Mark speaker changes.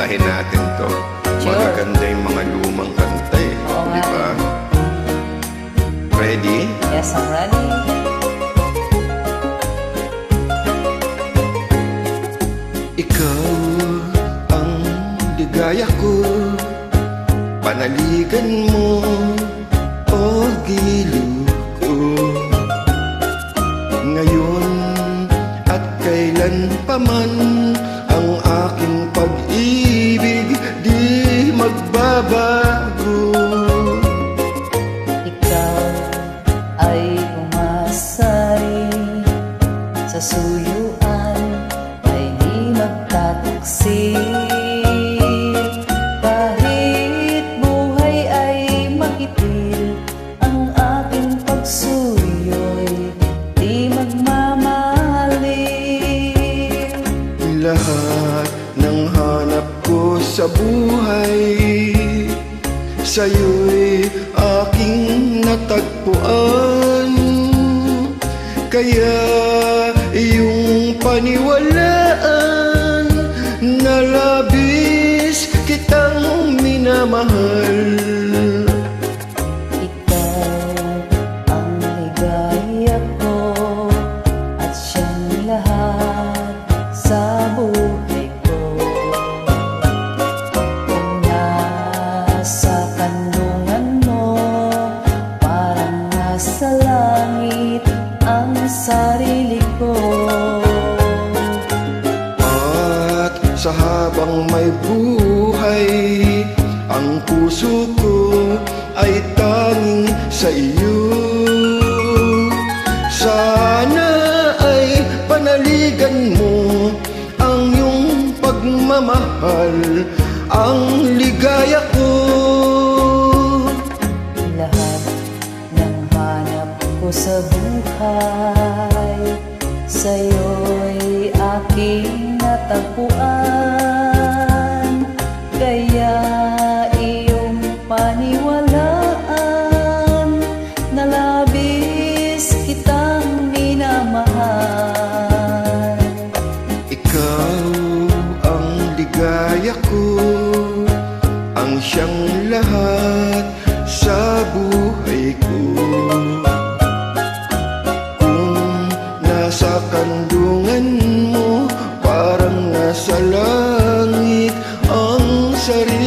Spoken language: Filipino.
Speaker 1: kantahin natin to.
Speaker 2: Sure.
Speaker 1: Magaganda yung mga lumang kanta eh.
Speaker 2: Oo nga.
Speaker 1: Diba? Ready?
Speaker 2: Yes, I'm ready.
Speaker 1: Ikaw ang ligaya ko, panaligan mo o giliw ko. Ngayon at kailan pa man, ang aking pag-ibig di magbabago.
Speaker 2: Ikaw ay umasay sa suyuan, ay di magtataksi. Kahit buhay ay makitil, ang aking pagsuyo'y di magmamahalin.
Speaker 1: Lahat ng hanap ko sa buhay, sa'yo'y aking natagpuan. Kaya iyong paniwalaan na labis kitang minamahal.
Speaker 2: Ikaw ang ligaya ko at siyang lahat sa buhay ko. Kung nasa kanlungan mo, parang nasa langit ang sarili ko.
Speaker 1: At sa habang may buhay, ang puso ko ay tanging sa iyo. Sana ay panaligan mo ang iyong pagmamahal, ang ligaya ko.
Speaker 2: Lahat ng hanap ko sa buhay, sa'yo'y aking natagpuan. Kaya iyong paniwalaan na labis kitang minamahal.
Speaker 1: Ikaw ang ligaya ko, ang siyang lahat sa buhay ko. Kung nasa kandungan mo, parang nasa langit ang sarili